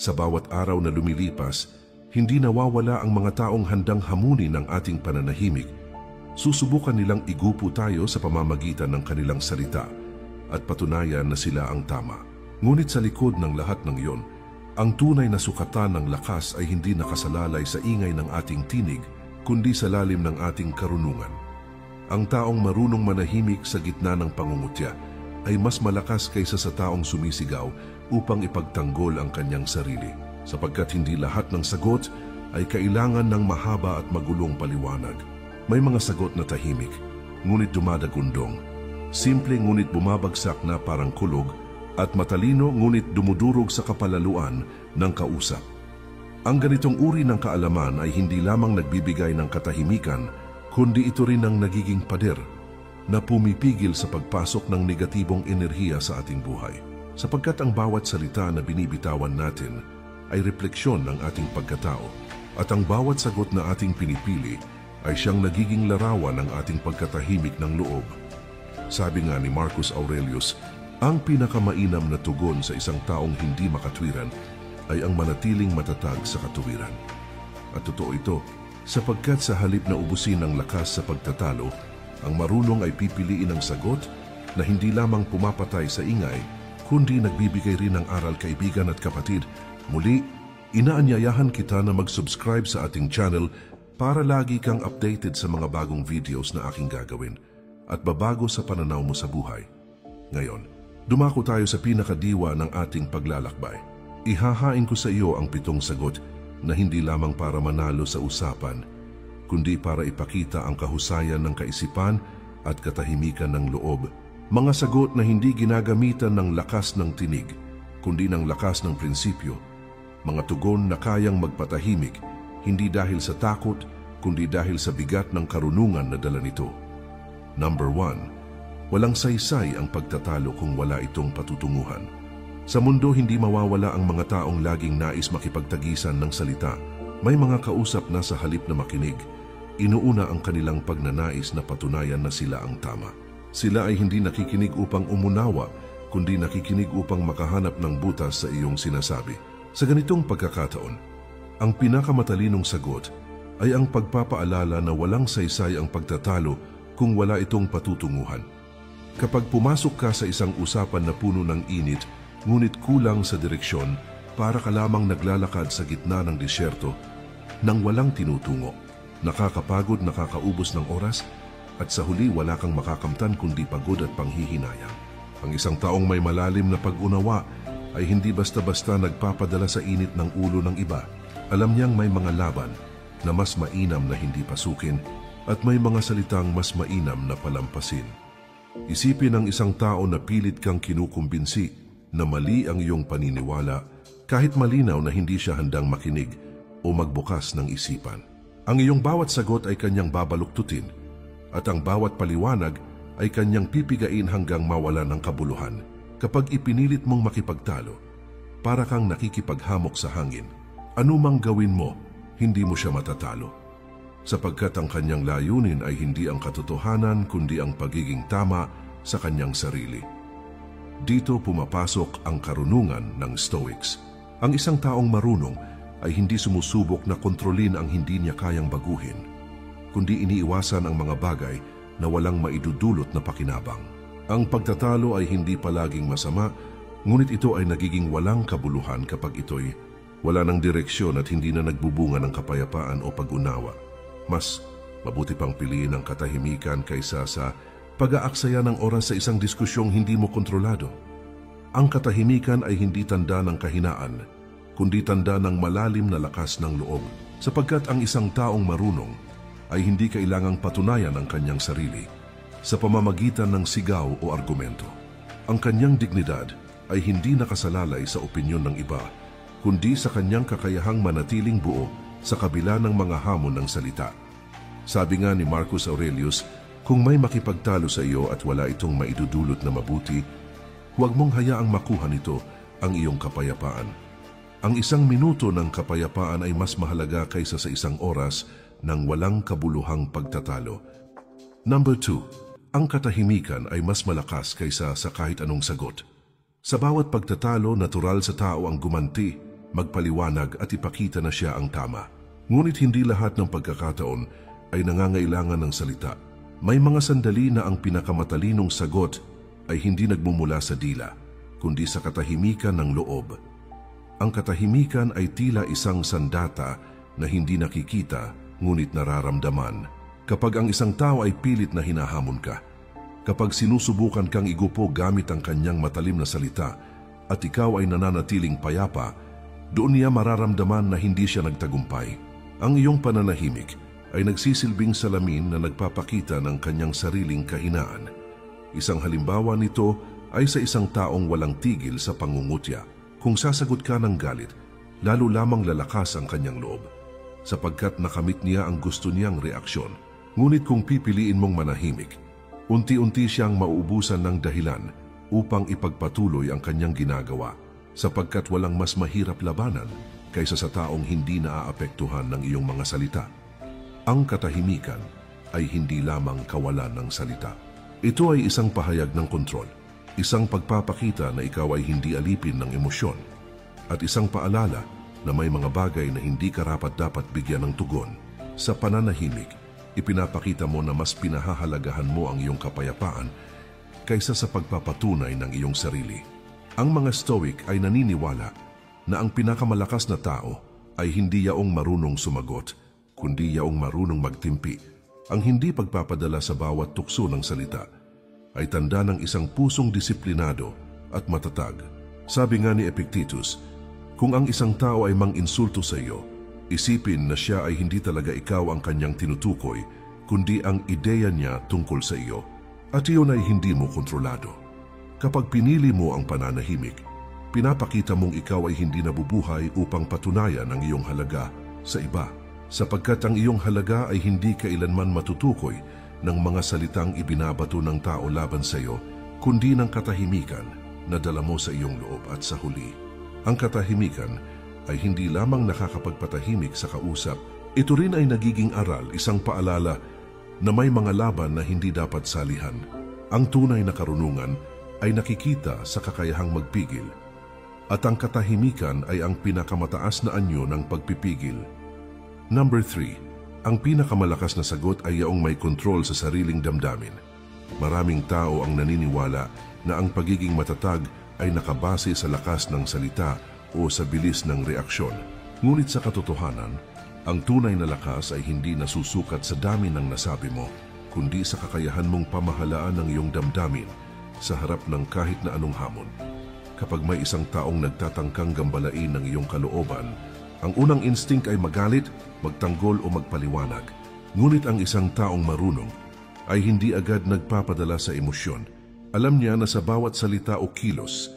Sa bawat araw na lumilipas, hindi nawawala ang mga taong handang hamunin ang ating pananahimik. Susubukan nilang igupo tayo sa pamamagitan ng kanilang salita at patunayan na sila ang tama. Ngunit sa likod ng lahat ng iyon, ang tunay na sukatan ng lakas ay hindi nakasalalay sa ingay ng ating tinig, kundi sa lalim ng ating karunungan. Ang taong marunong manahimik sa gitna ng pangungutya ay mas malakas kaysa sa taong sumisigaw upang ipagtanggol ang kanyang sarili, sapagkat hindi lahat ng sagot ay kailangan ng mahaba at magulong paliwanag. May mga sagot na tahimik, ngunit dumadagundong. Simple ngunit bumabagsak na parang kulog, at matalino ngunit dumudurog sa kapalaluan ng kausap. Ang ganitong uri ng kaalaman ay hindi lamang nagbibigay ng katahimikan, kundi ito rin ang nagiging pader na pumipigil sa pagpasok ng negatibong enerhiya sa ating buhay. Sapagkat ang bawat salita na binibitawan natin ay refleksyon ng ating pagkatao, at ang bawat sagot na ating pinipili ay siyang nagiging larawan ng ating pagkatahimik ng loob. Sabi nga ni Marcus Aurelius, ang pinakamainam na tugon sa isang taong hindi makatwiran ay ang manatiling matatag sa katuwiran. At totoo ito, sapagkat sa halip na ubusin ang lakas sa pagtatalo, ang marunong ay pipiliin ang sagot na hindi lamang pumapatay sa ingay, kundi nagbibigay rin ng aral, kaibigan at kapatid. Muli, inaanyayahan kita na mag-subscribe sa ating channel para lagi kang updated sa mga bagong videos na aking gagawin at babago sa pananaw mo sa buhay. Ngayon, dumako tayo sa pinakadiwa ng ating paglalakbay. Ihahain ko sa iyo ang 7 sagot na hindi lamang para manalo sa usapan, kundi para ipakita ang kahusayan ng kaisipan at katahimikan ng loob. Mga sagot na hindi ginagamitan ng lakas ng tinig, kundi ng lakas ng prinsipyo. Mga tugon na kayang magpatahimik, hindi dahil sa takot, kundi dahil sa bigat ng karunungan na dala nito. Number 1. Walang saysay ang pagtatalo kung wala itong patutunguhan. Sa mundo, hindi mawawala ang mga taong laging nais makipagtagisan ng salita. May mga kausap na sa halip na makinig, inuuna ang kanilang pagnanais na patunayan na sila ang tama. Sila ay hindi nakikinig upang umunawa, kundi nakikinig upang makahanap ng butas sa iyong sinasabi. Sa ganitong pagkakataon, ang pinakamatalinong sagot ay ang pagpapaalala na walang saysay ang pagtatalo kung wala itong patutunguhan. Kapag pumasok ka sa isang usapan na puno ng init, ngunit kulang sa direksyon, para ka lamang naglalakad sa gitna ng disyerto nang walang tinutungo. Nakakapagod, nakakaubos ng oras, at sa huli wala kang makakamtan kundi pagod at panghihinayang. Ang isang taong may malalim na pag-unawa ay hindi basta-basta nagpapadala sa init ng ulo ng iba. Alam niyang may mga laban na mas mainam na hindi pasukin at may mga salitang mas mainam na palampasin. Isipin ang isang tao na pilit kang kinukumbinsi na mali ang iyong paniniwala, kahit malinaw na hindi siya handang makinig o magbukas ng isipan. Ang iyong bawat sagot ay kanyang babaluktutin, at ang bawat paliwanag ay kanyang pipigain hanggang mawala ng kabuluhan. Kapag ipinilit mong makipagtalo, para kang nakikipaghamok sa hangin. Anumang gawin mo, hindi mo siya matatalo, sapagkat ang kanyang layunin ay hindi ang katotohanan kundi ang pagiging tama sa kanyang sarili. Dito pumapasok ang karunungan ng Stoics. Ang isang taong marunong ay hindi sumusubok na kontrolin ang hindi niya kayang baguhin, kundi iniiwasan ang mga bagay na walang maidudulot na pakinabang. Ang pagtatalo ay hindi palaging masama, ngunit ito ay nagiging walang kabuluhan kapag ito'y wala ng direksyon at hindi na nagbubunga ng kapayapaan o pag-unawa. Mas mabuti pang piliin ang katahimikan kaysa sa pag-aaksaya ng oras sa isang diskusyong hindi mo kontrolado. Ang katahimikan ay hindi tanda ng kahinaan, kundi tanda ng malalim na lakas ng loob, sapagkat ang isang taong marunong ay hindi kailangang patunayan ang kanyang sarili sa pamamagitan ng sigaw o argumento. Ang kanyang dignidad ay hindi nakasalalay sa opinyon ng iba, kundi sa kanyang kakayahang manatiling buo sa kabila ng mga hamon ng salita. Sabi nga ni Marcus Aurelius, kung may makipagtalo sa iyo at wala itong maidudulot na mabuti, huwag mong hayaang makuha nito ang iyong kapayapaan. Ang 1 minuto ng kapayapaan ay mas mahalaga kaysa sa 1 oras ng walang kabuluhang pagtatalo. Number 2. Ang katahimikan ay mas malakas kaysa sa kahit anong sagot. Sa bawat pagtatalo, natural sa tao ang gumanti, magpaliwanag at ipakita na siya ang tama. Ngunit hindi lahat ng pagkakataon ay nangangailangan ng salita. May mga sandali na ang pinakamatalinong sagot ay hindi nagmumula sa dila, kundi sa katahimikan ng loob. Ang katahimikan ay tila isang sandata na hindi nakikita ngunit nararamdaman. Kapag ang isang tao ay pilit na hinahamon ka, kapag sinusubukan kang igupo gamit ang kanyang matalim na salita at ikaw ay nananatiling payapa, doon niya mararamdaman na hindi siya nagtagumpay. Ang iyong pananahimik ay nagsisilbing salamin na nagpapakita ng kanyang sariling kahinaan. Isang halimbawa nito ay sa isang taong walang tigil sa pangungutya. Kung sasagot ka ng galit, lalo lamang lalakas ang kanyang loob, sapagkat nakamit niya ang gusto niyang reaksyon. Ngunit kung pipiliin mong manahimik, unti-unti siyang mauubusan ng dahilan upang ipagpatuloy ang kanyang ginagawa, sapagkat walang mas mahirap labanan kaysa sa taong hindi naaapektuhan ng iyong mga salita. Ang katahimikan ay hindi lamang kawalan ng salita. Ito ay isang pahayag ng kontrol, isang pagpapakita na ikaw ay hindi alipin ng emosyon, at isang paalala na may mga bagay na hindi karapat-dapat bigyan ng tugon. Sa pananahimik, ipinapakita mo na mas pinahahalagahan mo ang iyong kapayapaan kaysa sa pagpapatunay ng iyong sarili. Ang mga Stoic ay naniniwala na ang pinakamalakas na tao ay hindi yaong marunong sumagot, kundi yaong marunong magtimpi. Ang hindi pagpapadala sa bawat tukso ng salita ay tanda ng isang pusong disiplinado at matatag. Sabi nga ni Epictetus, kung ang isang tao ay mang-insulto sa iyo, isipin na siya ay hindi talaga ikaw ang kanyang tinutukoy, kundi ang ideya niya tungkol sa iyo, at iyon ay hindi mo kontrolado. Kapag pinili mo ang pananahimik, pinapakita mong ikaw ay hindi nabubuhay upang patunayan ang iyong halaga sa iba, sapagkat ang iyong halaga ay hindi kailanman matutukoy ng mga salitang ibinabato ng tao laban sa iyo, kundi ng katahimikan na dala mo sa iyong loob. At sa huli, ang katahimikan ay hindi lamang nakakapagpatahimik sa kausap, ito rin ay nagiging aral, isang paalala na may mga laban na hindi dapat salihan. Ang tunay na karunungan ay nakikita sa kakayahang magpigil, at ang katahimikan ay ang pinakamataas na anyo ng pagpipigil. Number 3, ang pinakamalakas na sagot ay yaong may kontrol sa sariling damdamin. Maraming tao ang naniniwala na ang pagiging matatag ay nakabase sa lakas ng salita o sa bilis ng reaksyon. Ngunit sa katotohanan, ang tunay na lakas ay hindi nasusukat sa dami ng nasabi mo, kundi sa kakayahan mong pamahalaan ng iyong damdamin sa harap ng kahit na anong hamon. Kapag may isang taong nagtatangkang gambalain ng iyong kalooban, ang unang instinct ay magalit, magtanggol o magpaliwanag. Ngunit ang isang taong marunong ay hindi agad nagpapadala sa emosyon. Alam niya na sa bawat salita o kilos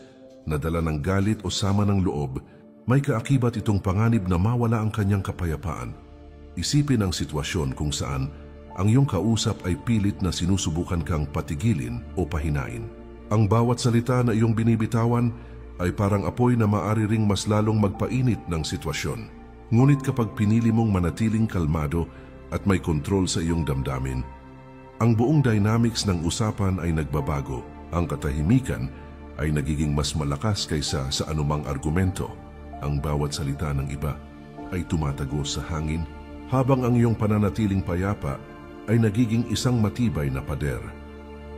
na dala ng galit o sama ng loob, may kaakibat itong panganib na mawala ang kanyang kapayapaan. Isipin ang sitwasyon kung saan ang iyong kausap ay pilit na sinusubukan kang patigilin o pahinain. Ang bawat salita na iyong binibitawan ay parang apoy na maaari ring mas lalong magpainit ng sitwasyon. Ngunit kapag pinili mong manatiling kalmado at may kontrol sa iyong damdamin, ang buong dynamics ng usapan ay nagbabago. Ang katahimikan ay nagiging mas malakas kaysa sa anumang argumento. Ang bawat salita ng iba ay tumatago sa hangin, habang ang iyong pananatiling payapa ay nagiging isang matibay na pader.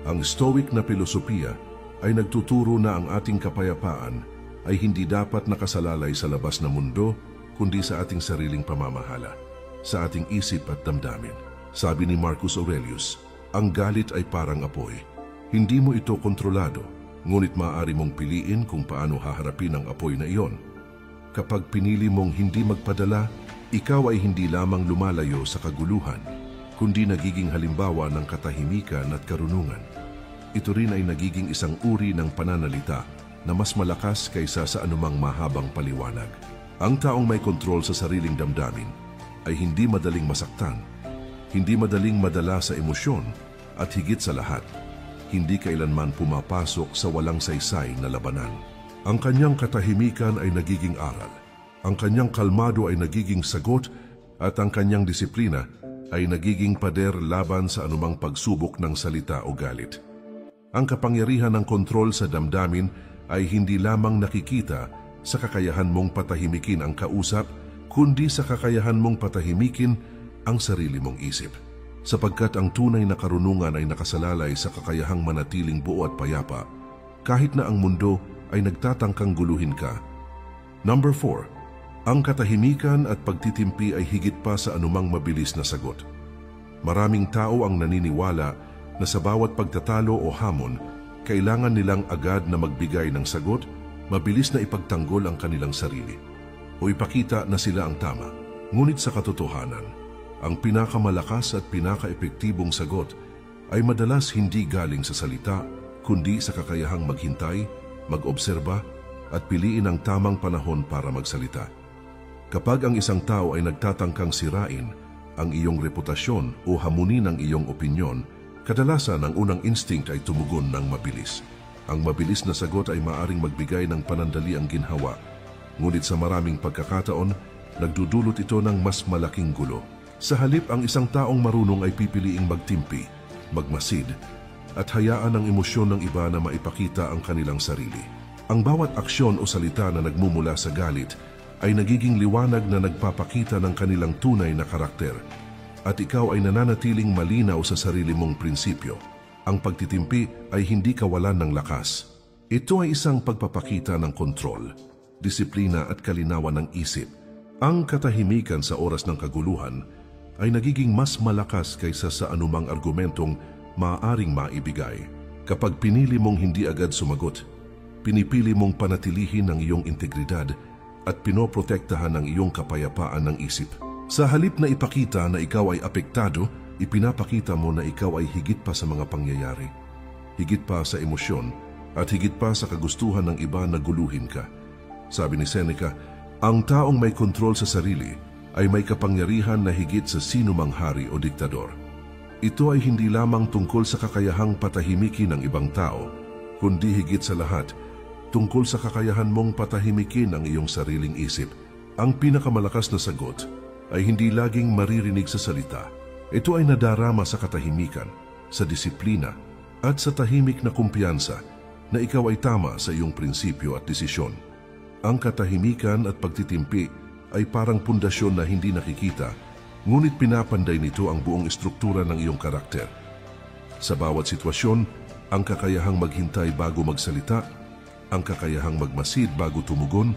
Ang Stoic na filosofiya ay nagtuturo na ang ating kapayapaan ay hindi dapat nakasalalay sa labas na mundo, kundi sa ating sariling pamamahala, sa ating isip at damdamin. Sabi ni Marcus Aurelius, ang galit ay parang apoy. Hindi mo ito kontrolado, ngunit maaari mong piliin kung paano haharapin ang apoy na iyon. Kapag pinili mong hindi magpadala, ikaw ay hindi lamang lumalayo sa kaguluhan, kundi nagiging halimbawa ng katahimikan at karunungan. Ito rin ay nagiging isang uri ng pananalita na mas malakas kaysa sa anumang mahabang paliwanag. Ang taong may kontrol sa sariling damdamin ay hindi madaling masaktan, hindi madaling madala sa emosyon, at higit sa lahat, hindi kailanman pumapasok sa walang saysay na labanan. Ang kanyang katahimikan ay nagiging aral, ang kanyang kalmado ay nagiging sagot, at ang kanyang disiplina ay nagiging pader laban sa anumang pagsubok ng salita o galit. Ang kapangyarihan ng kontrol sa damdamin ay hindi lamang nakikita sa kakayahan mong patahimikin ang kausap, kundi sa kakayahan mong patahimikin ang sarili mong isip. Sapagkat ang tunay na karunungan ay nakasalalay sa kakayahang manatiling buo at payapa, kahit na ang mundo ay nagtatangkang guluhin ka. Number 4. Ang katahimikan at pagtitimpi ay higit pa sa anumang mabilis na sagot. Maraming tao ang naniniwala na sa bawat pagtatalo o hamon, kailangan nilang agad na magbigay ng sagot, mabilis na ipagtanggol ang kanilang sarili, o ipakita na sila ang tama. Ngunit sa katotohanan, ang pinakamalakas at pinakaepektibong sagot ay madalas hindi galing sa salita, kundi sa kakayahang maghintay, mag-obserba, at piliin ang tamang panahon para magsalita. Kapag ang isang tao ay nagtatangkang sirain ang iyong reputasyon o hamunin ang iyong opinyon, kadalasan ang unang instinct ay tumugon ng mabilis. Ang mabilis na sagot ay maaring magbigay ng panandaliang ginhawa, ngunit sa maraming pagkakataon, nagdudulot ito ng mas malaking gulo. Sa halip, ang isang taong marunong ay pipiliing magtimpi, magmasid, at hayaan ang emosyon ng iba na maipakita ang kanilang sarili. Ang bawat aksyon o salita na nagmumula sa galit ay nagiging liwanag na nagpapakita ng kanilang tunay na karakter, at ikaw ay nananatiling malinaw sa sarili mong prinsipyo. Ang pagtitimpi ay hindi kawalan ng lakas. Ito ay isang pagpapakita ng kontrol, disiplina at kalinawan ng isip. Ang katahimikan sa oras ng kaguluhan ay nagiging mas malakas kaysa sa anumang argumentong maaaring maibigay. Kapag pinili mong hindi agad sumagot, pinipili mong panatilihin ang iyong integridad at pinoprotektahan ang iyong kapayapaan ng isip. Sa halip na ipakita na ikaw ay apektado, ipinapakita mo na ikaw ay higit pa sa mga pangyayari, higit pa sa emosyon, at higit pa sa kagustuhan ng iba na guluhin ka. Sabi ni Seneca, ang taong may kontrol sa sarili ay may kapangyarihan na higit sa sinumang hari o diktador. Ito ay hindi lamang tungkol sa kakayahang patahimikin ng ibang tao, kundi higit sa lahat, tungkol sa kakayahan mong patahimikin ang iyong sariling isip. Ang pinakamalakas na sagot ay hindi laging maririnig sa salita. Ito ay nadarama sa katahimikan, sa disiplina, at sa tahimik na kumpiyansa na ikaw ay tama sa iyong prinsipyo at desisyon. Ang katahimikan at pagtitimpi ay parang pundasyon na hindi nakikita, ngunit pinapanday nito ang buong estruktura ng iyong karakter. Sa bawat sitwasyon, ang kakayahang maghintay bago magsalita, ang kakayahang magmasid bago tumugon,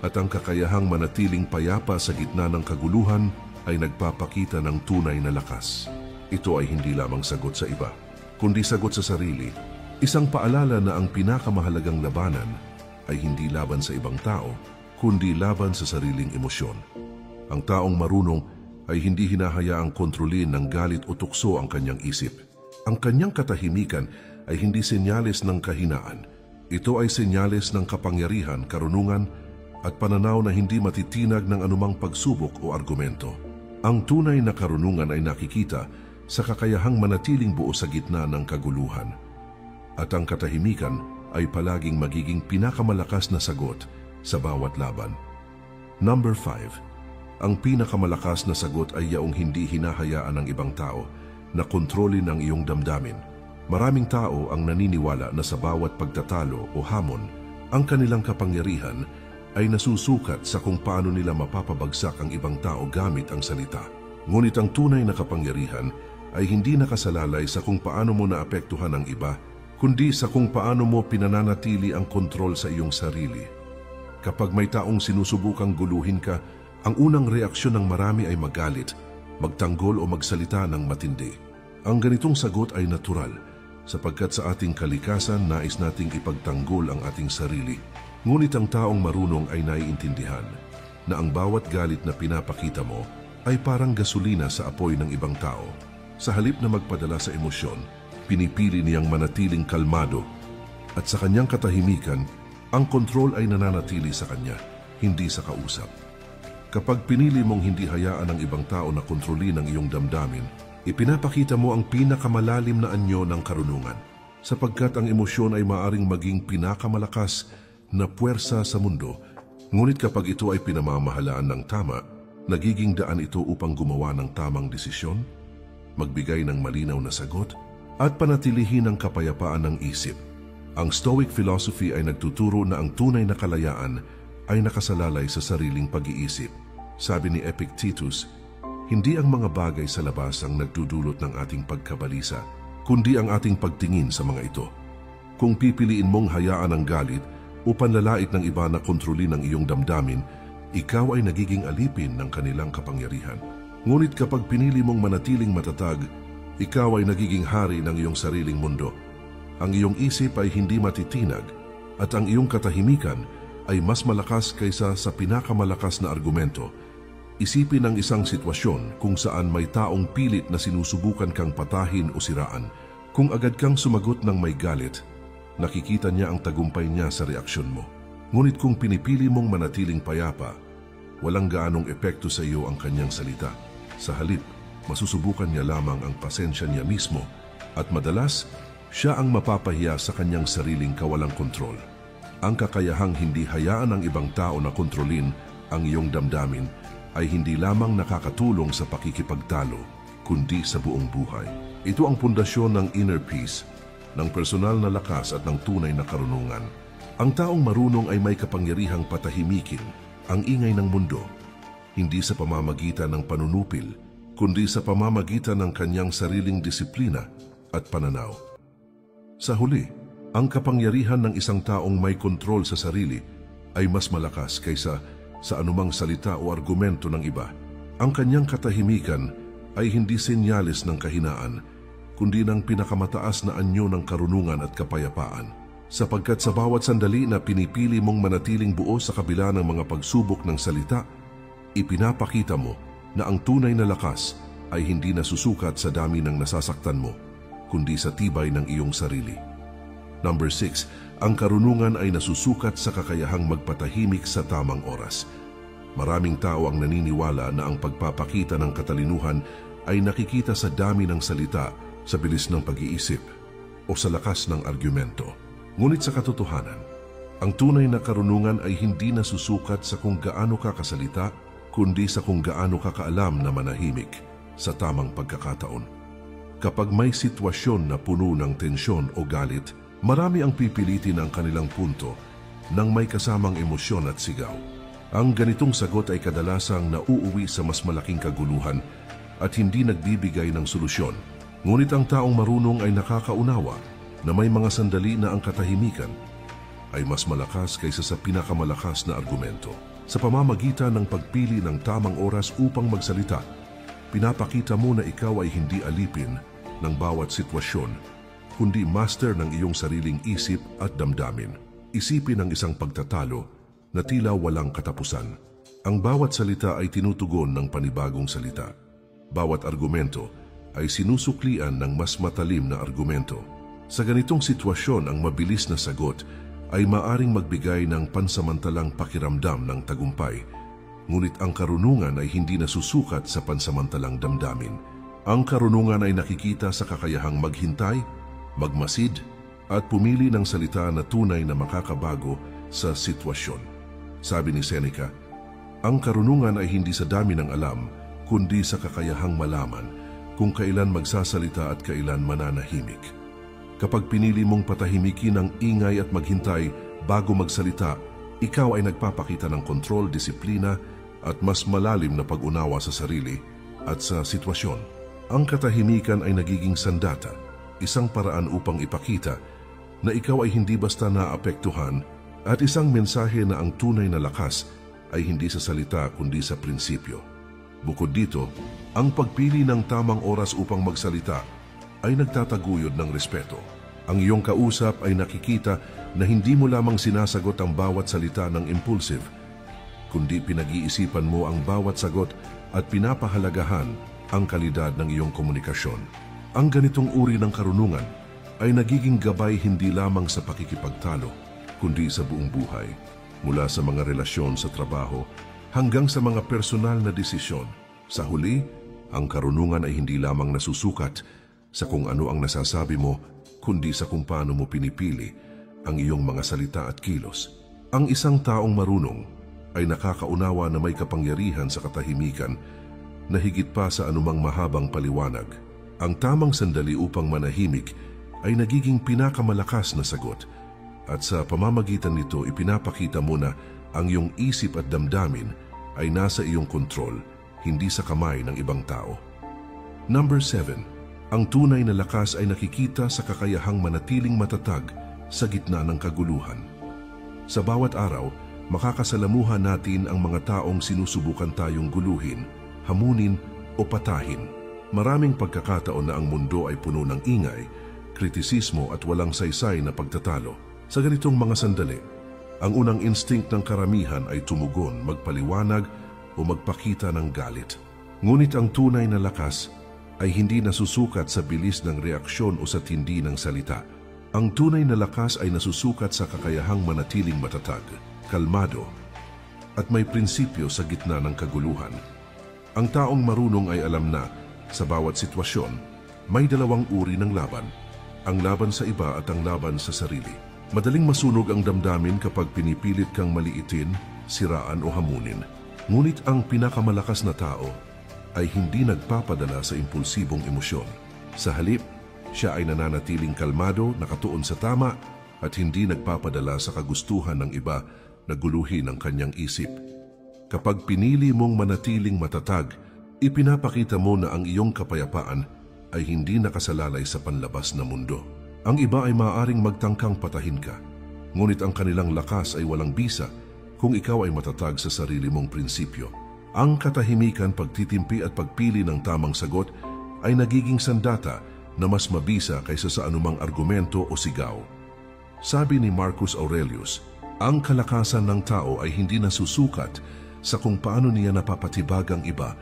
at ang kakayahang manatiling payapa sa gitna ng kaguluhan ay nagpapakita ng tunay na lakas. Ito ay hindi lamang sagot sa iba, kundi sagot sa sarili. Isang paalala na ang pinakamahalagang labanan ay hindi laban sa ibang tao, kundi laban sa sariling emosyon. Ang taong marunong ay hindi hinahayaang kontrolin ng galit o tukso ang kanyang isip. Ang kanyang katahimikan ay hindi senyales ng kahinaan. Ito ay senyales ng kapangyarihan, karunungan, at pananaw na hindi matitinag ng anumang pagsubok o argumento. Ang tunay na karunungan ay nakikita sa kakayahang manatiling buo sa gitna ng kaguluhan. At ang katahimikan ay palaging magiging pinakamalakas na sagot sa bawat laban. Number 5. Ang pinakamalakas na sagot ay yaong hindi hinahayaan ng ibang tao na kontrolin ang iyong damdamin. Maraming tao ang naniniwala na sa bawat pagtatalo o hamon, ang kanilang kapangyarihan ay nasusukat sa kung paano nila mapapabagsak ang ibang tao gamit ang salita. Ngunit ang tunay na kapangyarihan ay hindi nakasalalay sa kung paano mo naapektuhan ang iba, kundi sa kung paano mo pinananatili ang kontrol sa iyong sarili. Kapag may taong sinusubukang guluhin ka, ang unang reaksyon ng marami ay magalit, magtanggol o magsalita ng matindi. Ang ganitong sagot ay natural, sapagkat sa ating kalikasan nais nating ipagtanggol ang ating sarili. Ngunit ang taong marunong ay naiintindihan na ang bawat galit na pinapakita mo ay parang gasolina sa apoy ng ibang tao. Sa halip na magpadala sa emosyon, pinipili niyang manatiling kalmado, at sa kanyang katahimikan, ang kontrol ay nananatili sa kanya, hindi sa kausap. Kapag pinili mong hindi hayaan ng ibang tao na kontrolin ang iyong damdamin, ipinapakita mo ang pinakamalalim na anyo ng karunungan, sapagkat ang emosyon ay maaring maging pinakamalakas na puwersa sa mundo. Ngunit kapag ito ay pinamamahalaan ng tama, nagiging daan ito upang gumawa ng tamang desisyon, magbigay ng malinaw na sagot, at panatilihin ang kapayapaan ng isip. Ang Stoic philosophy ay nagtuturo na ang tunay na kalayaan ay nakasalalay sa sariling pag-iisip. Sabi ni Epictetus, hindi ang mga bagay sa labas ang nagdudulot ng ating pagkabalisa, kundi ang ating pagtingin sa mga ito. Kung pipiliin mong hayaan ang galit o panlalait ng iba na kontrolin ang iyong damdamin, ikaw ay nagiging alipin ng kanilang kapangyarihan. Ngunit kapag pinili mong manatiling matatag, ikaw ay nagiging hari ng iyong sariling mundo. Ang iyong isip ay hindi matitinag at ang iyong katahimikan ay mas malakas kaysa sa pinakamalakas na argumento. Isipin ang isang sitwasyon kung saan may taong pilit na sinusubukan kang patahin o siraan. Kung agad kang sumagot ng may galit, nakikita niya ang tagumpay niya sa reaksyon mo. Ngunit kung pinipili mong manatiling payapa, walang gaanong epekto sa iyo ang kanyang salita. Sa halip, masusubukan niya lamang ang pasensya niya mismo at madalas, siya ang mapapahiya sa kanyang sariling kawalang kontrol. Ang kakayahang hindi hayaan ng ibang tao na kontrolin ang iyong damdamin ay hindi lamang nakakatulong sa pakikipagtalo, kundi sa buong buhay. Ito ang pundasyon ng inner peace, ng personal na lakas at ng tunay na karunungan. Ang taong marunong ay may kapangyarihang patahimikin ang ingay ng mundo, hindi sa pamamagitan ng panunupil, kundi sa pamamagitan ng kanyang sariling disiplina at pananaw. Sa huli, ang kapangyarihan ng isang taong may kontrol sa sarili ay mas malakas kaysa sa anumang salita o argumento ng iba. Ang kanyang katahimikan ay hindi senyales ng kahinaan, kundi ng pinakamataas na anyo ng karunungan at kapayapaan. Sapagkat sa bawat sandali na pinipili mong manatiling buo sa kabila ng mga pagsubok ng salita, ipinapakita mo na ang tunay na lakas ay hindi nasusukat sa dami ng nasasaktan mo, kundi sa tibay ng iyong sarili. Number 6, ang karunungan ay nasusukat sa kakayahang magpatahimik sa tamang oras. Maraming tao ang naniniwala na ang pagpapakita ng katalinuhan ay nakikita sa dami ng salita, sa bilis ng pag-iisip, o sa lakas ng argumento. Ngunit sa katotohanan, ang tunay na karunungan ay hindi nasusukat sa kung gaano ka kasalita, kundi sa kung gaano ka kaalam na manahimik sa tamang pagkakataon. Kapag may sitwasyon na puno ng tensyon o galit, marami ang pipilitin ang kanilang punto nang may kasamang emosyon at sigaw. Ang ganitong sagot ay kadalasang nauuwi sa mas malaking kaguluhan at hindi nagbibigay ng solusyon. Ngunit ang taong marunong ay nakakaunawa na may mga sandali na ang katahimikan ay mas malakas kaysa sa pinakamalakas na argumento. Sa pamamagitan ng pagpili ng tamang oras upang magsalita, pinapakita mo na ikaw ay hindi alipin ng bawat sitwasyon, kundi master ng iyong sariling isip at damdamin. Isipin ang isang pagtatalo na tila walang katapusan. Ang bawat salita ay tinutugon ng panibagong salita. Bawat argumento ay sinusuklian ng mas matalim na argumento. Sa ganitong sitwasyon, ang mabilis na sagot ay maaring magbigay ng pansamantalang pakiramdam ng tagumpay, ngunit ang karunungan ay hindi nasusukat sa pansamantalang damdamin. Ang karunungan ay nakikita sa kakayahang maghintay, magmasid, at pumili ng salita na tunay na makakabago sa sitwasyon. Sabi ni Seneca, ang karunungan ay hindi sa dami ng alam, kundi sa kakayahang malaman kung kailan magsasalita at kailan mananahimik. Kapag pinili mong patahimikin ang ingay at maghintay bago magsalita, ikaw ay nagpapakita ng kontrol, disiplina at mas malalim na pag-unawa sa sarili at sa sitwasyon. Ang katahimikan ay nagiging sandata, isang paraan upang ipakita na ikaw ay hindi basta naapektuhan at isang mensahe na ang tunay na lakas ay hindi sa salita kundi sa prinsipyo. Bukod dito, ang pagpili ng tamang oras upang magsalita ay nagtataguyod ng respeto. Ang iyong kausap ay nakikita na hindi mo lamang sinasagot ang bawat salita ng impulsive, kundi pinag-iisipan mo ang bawat sagot at pinapahalagahan ang kalidad ng iyong komunikasyon. Ang ganitong uri ng karunungan ay nagiging gabay hindi lamang sa pakikipagtalo, kundi sa buong buhay, mula sa mga relasyon sa trabaho hanggang sa mga personal na desisyon. Sa huli, ang karunungan ay hindi lamang nasusukat sa kung ano ang nasasabi mo, kundi sa kung paano mo pinipili ang iyong mga salita at kilos. Ang isang taong marunong ay nakakaunawa na may kapangyarihan sa katahimikan na higit pa sa anumang mahabang paliwanag. Ang tamang sandali upang manahimik ay nagiging pinakamalakas na sagot at sa pamamagitan nito ipinapakita mo na Ang iyong isip at damdamin ay nasa iyong kontrol, hindi sa kamay ng ibang tao. Number 7. Ang tunay na lakas ay nakikita sa kakayahang manatiling matatag sa gitna ng kaguluhan. Sa bawat araw, makakasalamuhan natin ang mga taong sinusubukan tayong guluhin, hamunin o patahin. Maraming pagkakataon na ang mundo ay puno ng ingay, kritisismo at walang saysay na pagtatalo. Sa ganitong mga sandali, ang unang instinct ng karamihan ay tumugon, magpaliwanag o magpakita ng galit. Ngunit ang tunay na lakas ay hindi nasusukat sa bilis ng reaksyon o sa tindi ng salita. Ang tunay na lakas ay nasusukat sa kakayahang manatiling matatag, kalmado, at may prinsipyo sa gitna ng kaguluhan. Ang taong marunong ay alam na, sa bawat sitwasyon, may dalawang uri ng laban, ang laban sa iba at ang laban sa sarili. Madaling masunog ang damdamin kapag pinipilit kang maliitin, siraan o hamunin. Ngunit ang pinakamalakas na tao ay hindi nagpapadala sa impulsibong emosyon. Sa halip, siya ay nananatiling kalmado, nakatuon sa tama, at hindi nagpapadala sa kagustuhan ng iba na guluhin ang kanyang isip. Kapag pinili mong manatiling matatag, ipinapakita mo na ang iyong kapayapaan ay hindi nakasalalay sa panlabas na mundo. Ang iba ay maaaring magtangkang patahin ka, ngunit ang kanilang lakas ay walang bisa kung ikaw ay matatag sa sarili mong prinsipyo. Ang katahimikan, pagtitimpi at pagpili ng tamang sagot ay nagiging sandata na mas mabisa kaysa sa anumang argumento o sigaw. Sabi ni Marcus Aurelius, ang kalakasan ng tao ay hindi nasusukat sa kung paano niya napapatibag ang iba,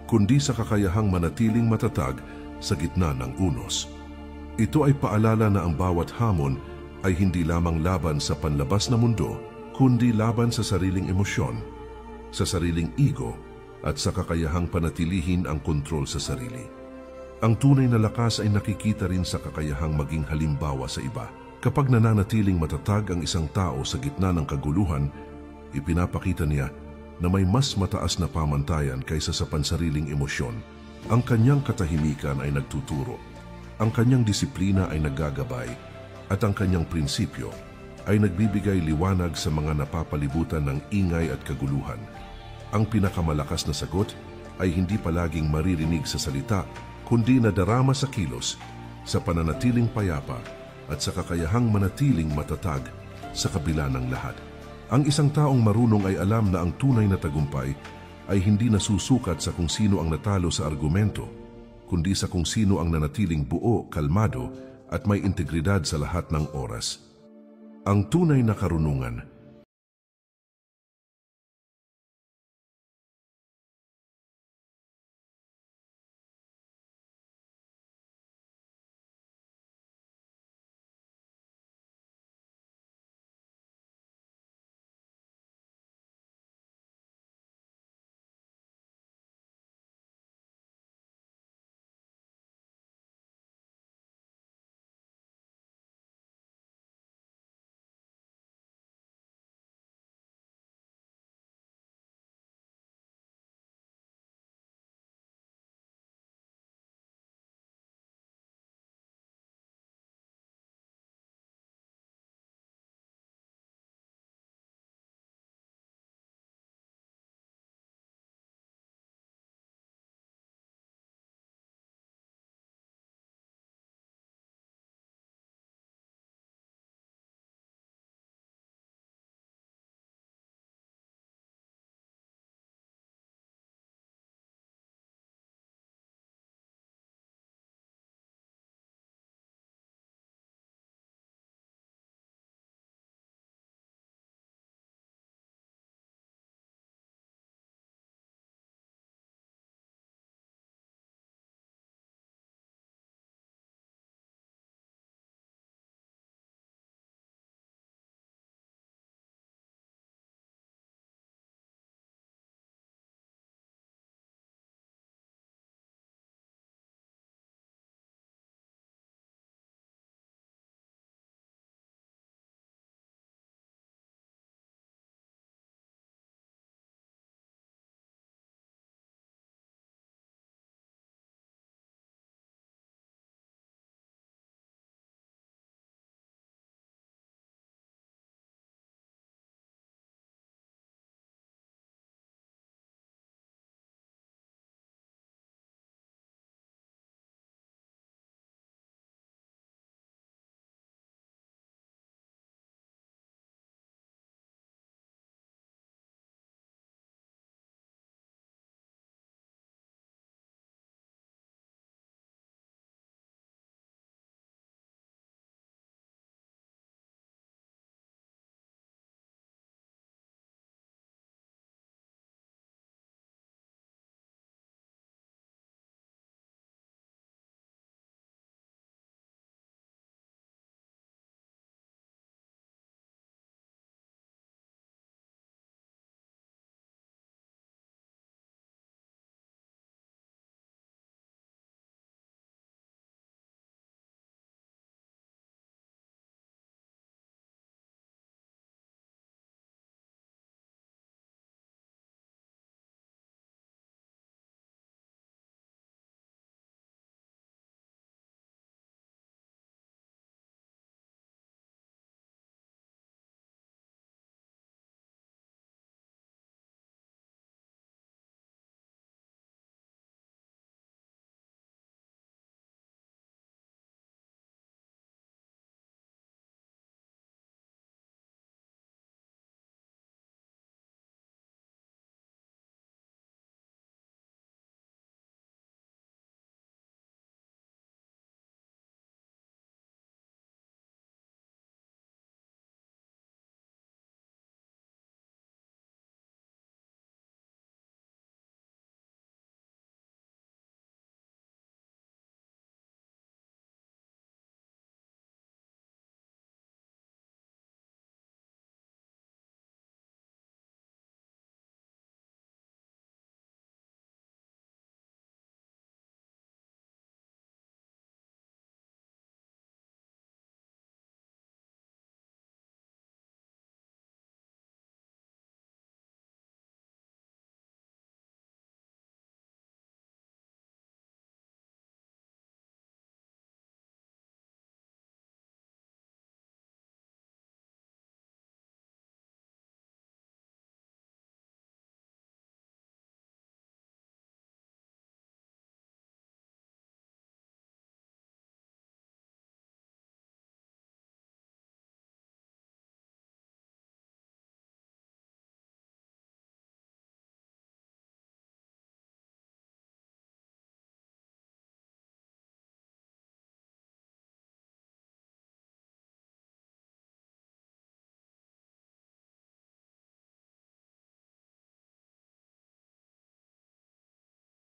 kundi sa kakayahang manatiling matatag sa gitna ng unos. Ito ay paalala na ang bawat hamon ay hindi lamang laban sa panlabas na mundo, kundi laban sa sariling emosyon, sa sariling ego, at sa kakayahang panatilihin ang kontrol sa sarili. Ang tunay na lakas ay nakikita rin sa kakayahang maging halimbawa sa iba. Kapag nananatiling matatag ang isang tao sa gitna ng kaguluhan, ipinapakita niya na may mas mataas na pamantayan kaysa sa pansariling emosyon. Ang kanyang katahimikan ay nagtuturo. Ang kanyang disiplina ay naggagabay at ang kanyang prinsipyo ay nagbibigay liwanag sa mga napapalibutan ng ingay at kaguluhan. Ang pinakamalakas na sagot ay hindi palaging maririnig sa salita, kundi nadarama sa kilos, sa pananatiling payapa at sa kakayahang manatiling matatag sa kabila ng lahat. Ang isang taong marunong ay alam na ang tunay na tagumpay ay hindi nasusukat sa kung sino ang natalo sa argumento, kundi sa kung sino ang nanatiling buo, kalmado at may integridad sa lahat ng oras. Ang tunay na karunungan